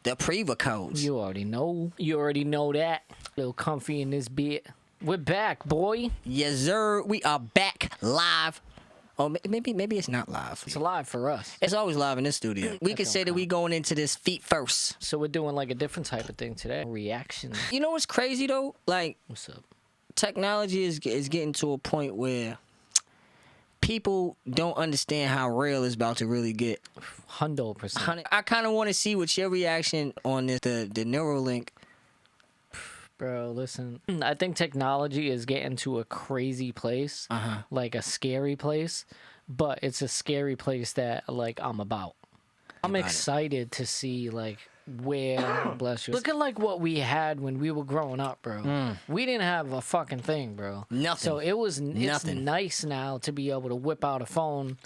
The Preva codes. You already know. You already know that. A little comfy in this bit. We're back, boy. Yes, sir. We are back live. Oh, maybe it's not live. It's live for us. It's always live in this studio. We could say that we going into this feet first. So we're doing like a different type of thing today. Reaction. You know what's crazy though? Like, What's up? technology is getting to a point where people don't understand how real it's about to really get. 100%. I kind of want to see what's your reaction on this, the Nerolink. Bro, listen. I think technology is getting to a crazy place, like a scary place, but it's a scary place that like I'm about. I'm excited to see like where bless you. Look at like what we had when we were growing up, bro. We didn't have a fucking thing, bro. Nothing. So it's nice now to be able to whip out a phone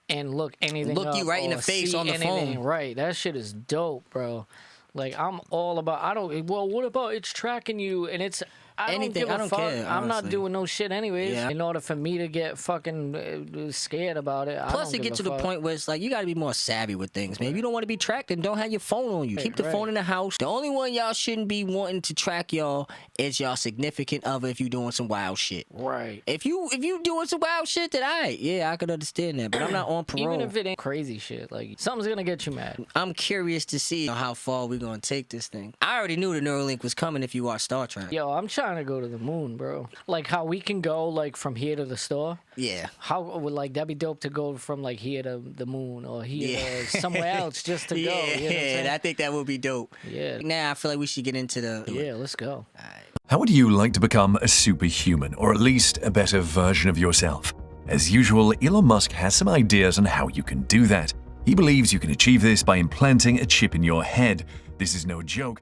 and look anything Look up you right in or the face see on the anything. phone. Right. That shit is dope, bro. Like I'm all about what about it's tracking you and it's I don't give a fuck. Care, I'm not doing no shit anyways. Yeah. In order for me to get fucking scared about it. Plus, it gets to the point where it's like you gotta be more savvy with things, man. If you don't want to be tracked, then don't have your phone on you. Keep the phone in the house. The only one y'all shouldn't be wanting to track y'all is y'all significant other if you doing some wild shit. Right. If you doing some wild shit, then I could understand that. But I'm not on parole. Even if it ain't crazy shit, like something's gonna get you mad. I'm curious to see how far we're gonna take this thing. I already knew the Nerolink was coming if you watch Star Trek. Yo, I'm trying to go to the moon, bro. Like how we can go like from here to the store. Yeah. How would like that'd be dope to go from like here to the moon or here to somewhere else just to go. You know what I'm saying? I think that would be dope. Yeah. Now I feel like we should get into the. Yeah, let's go. How would you like to become a superhuman, or at least a better version of yourself? As usual, Elon Musk has some ideas on how you can do that. He believes you can achieve this by implanting a chip in your head. This is no joke.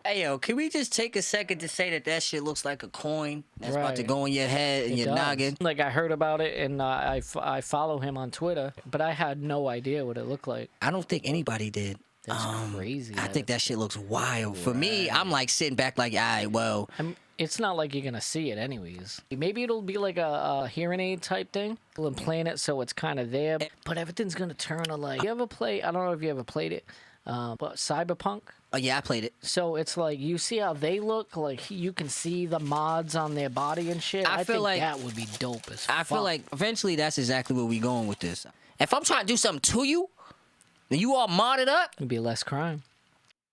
Hey, yo, can we just take a second to say that shit looks like a coin that's about to go in your head and It your does. noggin? Like, I heard about it, and I follow him on Twitter, but I had no idea what it looked like. I don't think anybody did. That's crazy. I think that shit looks wild. For me, I'm like sitting back like, all right, well. It's not like you're going to see it anyways. Maybe it'll be like a hearing aid type thing. We'll implant it so it's kind of there, but everything's going to turn to like... You ever play... I don't know if you ever played it, but Cyberpunk? Oh, yeah, I played it. So it's like, you see how they look? Like, you can see the mods on their body and shit. I think like that would be dope as fuck. I feel like eventually that's exactly where we going with this. If I'm trying to do something to you, then you all modded up. It'd be less crime.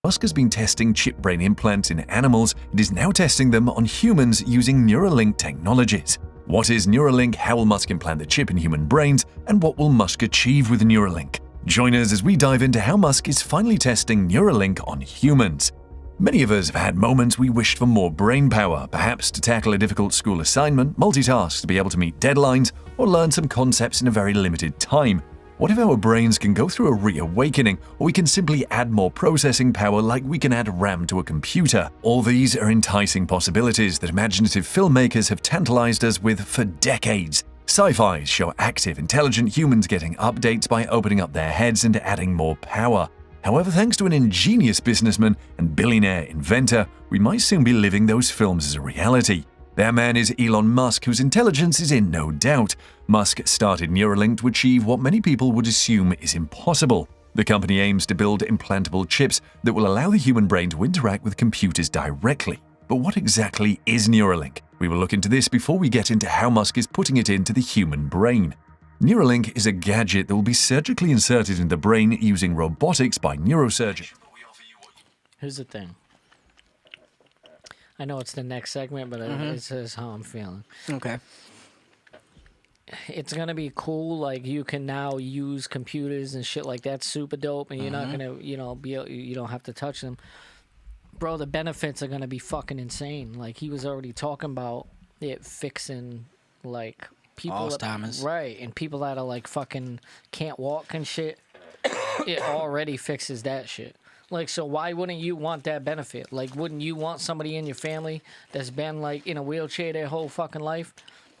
Musk has been testing chip brain implants in animals and is now testing them on humans using Nerolink technologies. What is Nerolink? How will Musk implant the chip in human brains? And what will Musk achieve with Nerolink? Join us as we dive into how Musk is finally testing Nerolink on humans. Many of us have had moments we wished for more brain power, perhaps to tackle a difficult school assignment, multitask to be able to meet deadlines, or learn some concepts in a very limited time. What if our brains can go through a reawakening, or we can simply add more processing power like we can add RAM to a computer? All these are enticing possibilities that imaginative filmmakers have tantalized us with for decades. Sci-fi show active, intelligent humans getting updates by opening up their heads and adding more power. However, thanks to an ingenious businessman and billionaire inventor, we might soon be living those films as a reality. That man is Elon Musk, whose intelligence is in no doubt. Musk started Nerolink to achieve what many people would assume is impossible. The company aims to build implantable chips that will allow the human brain to interact with computers directly. But what exactly is Nerolink? We will look into this before we get into how Musk is putting it into the human brain. Nerolink is a gadget that will be surgically inserted in the brain using robotics by neurosurgeons. Here's the thing. I know it's the next segment, but it says how I'm feeling. Okay. It's gonna be cool. Like, you can now use computers and shit like that. Super dope, and you're not gonna, you don't have to touch them. Bro, the benefits are gonna be fucking insane. Like, he was already talking about it fixing like people, Alzheimer's, right? And people that are like fucking can't walk and shit. It already fixes that shit. Like, so why wouldn't you want that benefit? Like, wouldn't you want somebody in your family that's been, like, in a wheelchair their whole fucking life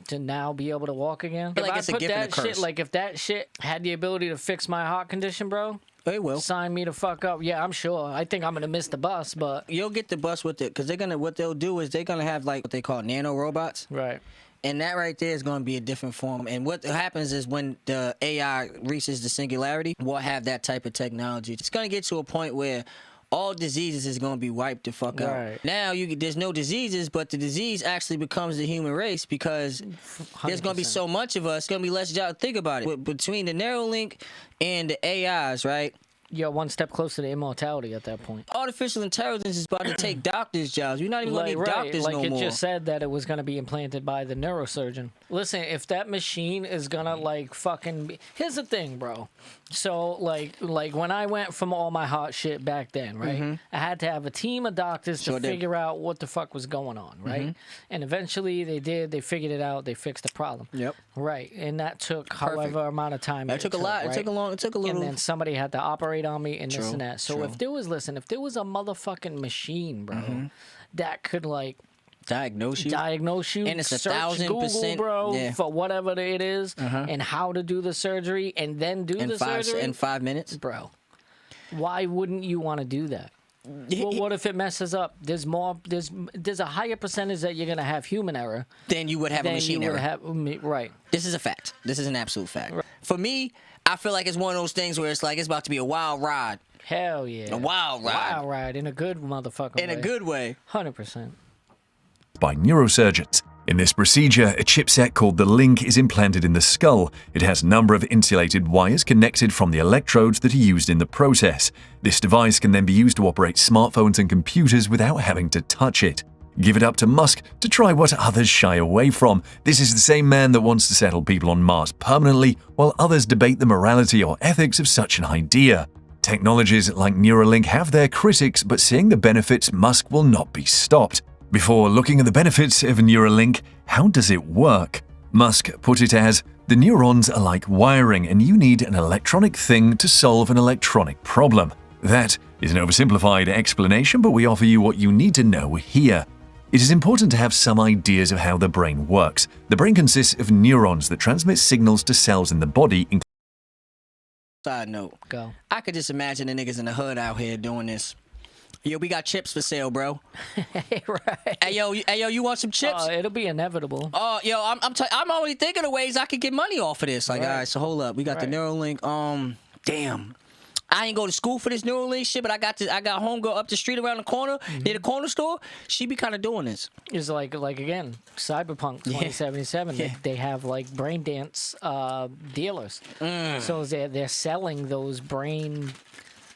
to now be able to walk again? Like, it's a gift and a curse. Shit, like, if that shit had the ability to fix my heart condition, bro, they will sign me the fuck up. Yeah, I'm sure. I think I'm gonna miss the bus, but you'll get the bus with it because what they'll do is they're gonna have like what they call nano robots. Right. And that right there is going to be a different form. And what happens is when the AI reaches the singularity, we'll have that type of technology. It's going to get to a point where all diseases is going to be wiped the fuck out. Now there's no diseases, but the disease actually becomes the human race because 100%. There's going to be so much of us. It's going to be less job. Think about it. Between the Nerolink and the AIs, right? You're one step closer to immortality at that point. Artificial intelligence is about to take doctors' jobs. We're not even going to need doctors no more. Like it just said that it was going to be implanted by the neurosurgeon. Listen, if that machine is going to like fucking... Here's the thing, bro. So like when I went from all my hot shit back then, right? I had to have a team of doctors to figure out what the fuck was going on, right? And eventually they did. They figured it out. They fixed the problem. Yep. Right. And that took however amount of time. It took a lot. Right? It took a little. And then somebody had to operate on me and this and that. So if there was a motherfucking machine, bro, that could like diagnose you, and it's 1,000%, bro, for whatever it is, and how to do the surgery, and then do the surgery in 5 minutes, bro. Why wouldn't you want to do that? Well, what if it messes up? There's a higher percentage that you're gonna have human error than you would have a machine error. Right. This is a fact. This is an absolute fact. Right. For me, I feel like it's one of those things where it's like it's about to be a wild ride. Hell yeah. A wild ride. Wild ride in a good motherfucking way. In a good way. 100%. By neurosurgeons. In this procedure, a chipset called the Link is implanted in the skull. It has a number of insulated wires connected from the electrodes that are used in the process. This device can then be used to operate smartphones and computers without having to touch it. Give it up to Musk to try what others shy away from. This is the same man that wants to settle people on Mars permanently, while others debate the morality or ethics of such an idea. Technologies like Nerolink have their critics, but seeing the benefits, Musk will not be stopped. Before looking at the benefits of Nerolink, how does it work? Musk put it as, the neurons are like wiring and you need an electronic thing to solve an electronic problem. That is an oversimplified explanation, but we offer you what you need to know here. It is important to have some ideas of how the brain works. The brain consists of neurons that transmit signals to cells in the body. Side note. Go. I could just imagine the niggas in the hood out here doing this. Yo, we got chips for sale, bro. Right. Hey, yo, you want some chips? It'll be inevitable. Oh, yo, I'm already thinking of ways I could get money off of this. Like, all right, so hold up. We got the Nerolink. Damn. I ain't go to school for this Nerolink shit, but I got homegirl up the street around the corner, near the corner store. She be kind of doing this. It's like again, Cyberpunk 2077. Yeah. They have like brain dance dealers. So they're selling those brain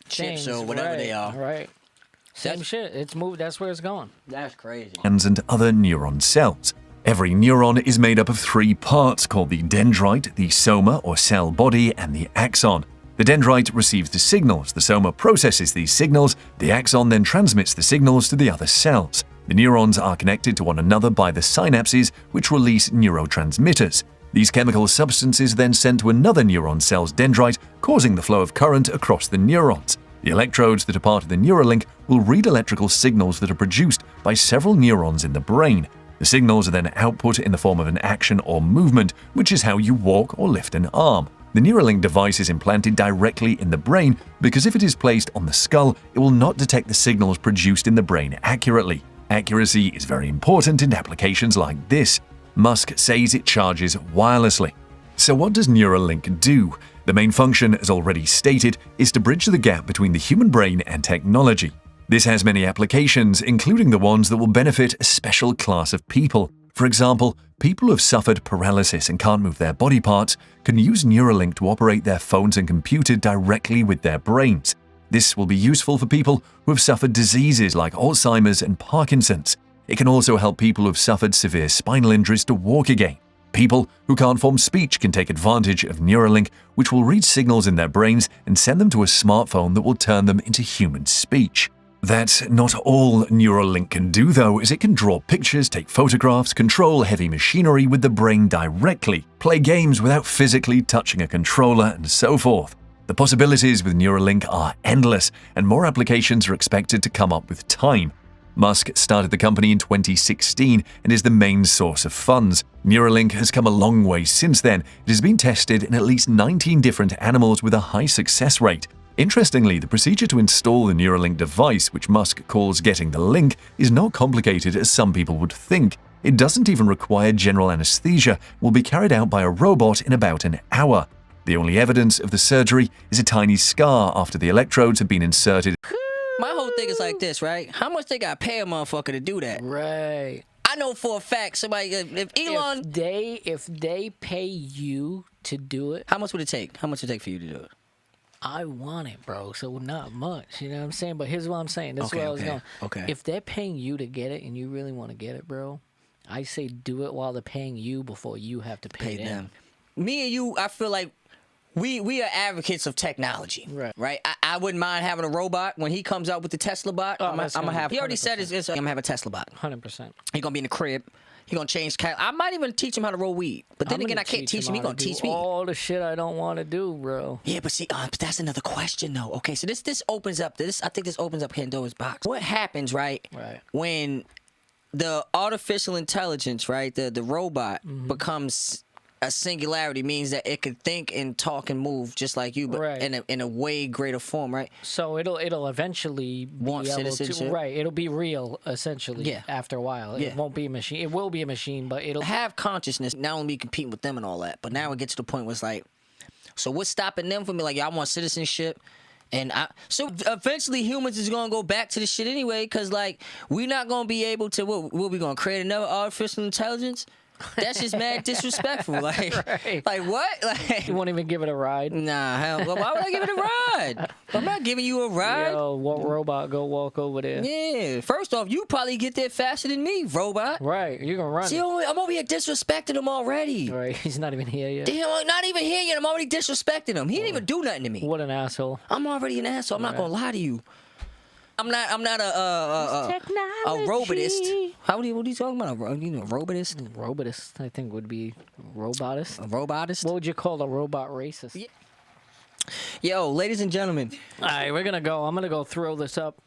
chips things, or whatever they are. Right. Same shit. It's moved. That's where it's going. That's crazy. And other neuron cells. Every neuron is made up of 3 parts called the dendrite, the soma or cell body, and the axon. The dendrite receives the signals, the soma processes these signals, the axon then transmits the signals to the other cells. The neurons are connected to one another by the synapses, which release neurotransmitters. These chemical substances are then sent to another neuron cell's dendrite, causing the flow of current across the neurons. The electrodes that are part of the Nerolink will read electrical signals that are produced by several neurons in the brain. The signals are then output in the form of an action or movement, which is how you walk or lift an arm. The Nerolink device is implanted directly in the brain because if it is placed on the skull, it will not detect the signals produced in the brain accurately. Accuracy is very important in applications like this. Musk says it charges wirelessly. So what does Nerolink do? The main function, as already stated, is to bridge the gap between the human brain and technology. This has many applications, including the ones that will benefit a special class of people. For example, people who have suffered paralysis and can't move their body parts can use Nerolink to operate their phones and computer directly with their brains. This will be useful for people who have suffered diseases like Alzheimer's and Parkinson's. It can also help people who have suffered severe spinal injuries to walk again. People who can't form speech can take advantage of Nerolink, which will read signals in their brains and send them to a smartphone that will turn them into human speech. That's not all Nerolink can do, though, as it can draw pictures, take photographs, control heavy machinery with the brain directly, play games without physically touching a controller, and so forth. The possibilities with Nerolink are endless, and more applications are expected to come up with time. Musk started the company in 2016 and is the main source of funds. Nerolink has come a long way since then. It has been tested in at least 19 different animals with a high success rate. Interestingly, the procedure to install the Nerolink device, which Musk calls getting the link, is not complicated as some people would think. It doesn't even require general anesthesia, will be carried out by a robot in about an hour. The only evidence of the surgery is a tiny scar after the electrodes have been inserted. My whole thing is like this, right? How much they got to pay a motherfucker to do that? Right. I know for a fact somebody, if Elon... If they pay you to do it... How much would it take? How much would it take for you to do it? I want it, bro, so not much. You know what I'm saying? But here's what I'm saying. This is where I was going. Okay. If they're paying you to get it and you really want to get it, bro, I say do it while they're paying you before you have to pay them. Me and you, I feel like we are advocates of technology. Right? I wouldn't mind having a robot. When he comes out with the Tesla bot, I'm going to have... He already said I'm going to have a Tesla bot. 100%. He's going to be in the crib. He's going to change... I might even teach him how to roll weed. But then again, I can't teach him. He's going to teach me. All the shit I don't want to do, bro. Yeah, but see, but that's another question, though. Okay, so this opens up... I think this opens up Pandora's box. What happens, right? When the artificial intelligence, right, the robot becomes... A singularity means that it could think and talk and move just like you, but in a way greater form, right? So it'll eventually want citizenship. Right, it'll be real essentially. Yeah. After a while, it won't be a machine. It will be a machine, but it'll have consciousness. Not only competing with them and all that, but now it gets to the point where it's like, so what's stopping them from me? Like, I want citizenship. And so eventually humans is going to go back to the shit anyway, because like we're not going to be able to, what we going to create another artificial intelligence? That's just mad disrespectful. Like, like what? Like, you won't even give it a ride? Nah, hell, why would I give it a ride? I'm not giving you a ride. Yo, what robot go walk over there? Yeah. First off, you probably get there faster than me, robot. Right. You're gonna run. See, I'm over here disrespecting him already. Right. He's not even here yet. Damn, not even here yet. I'm already disrespecting him. He didn't even do nothing to me. What an asshole. I'm already an asshole. I'm not gonna lie to you. I'm not a robotist. What are you talking about? A robotist? Robotist, I think, would be robotist. A robotist? What would you call a robot racist? Yeah. Yo, ladies and gentlemen. All right, we're gonna go. I'm gonna go throw this up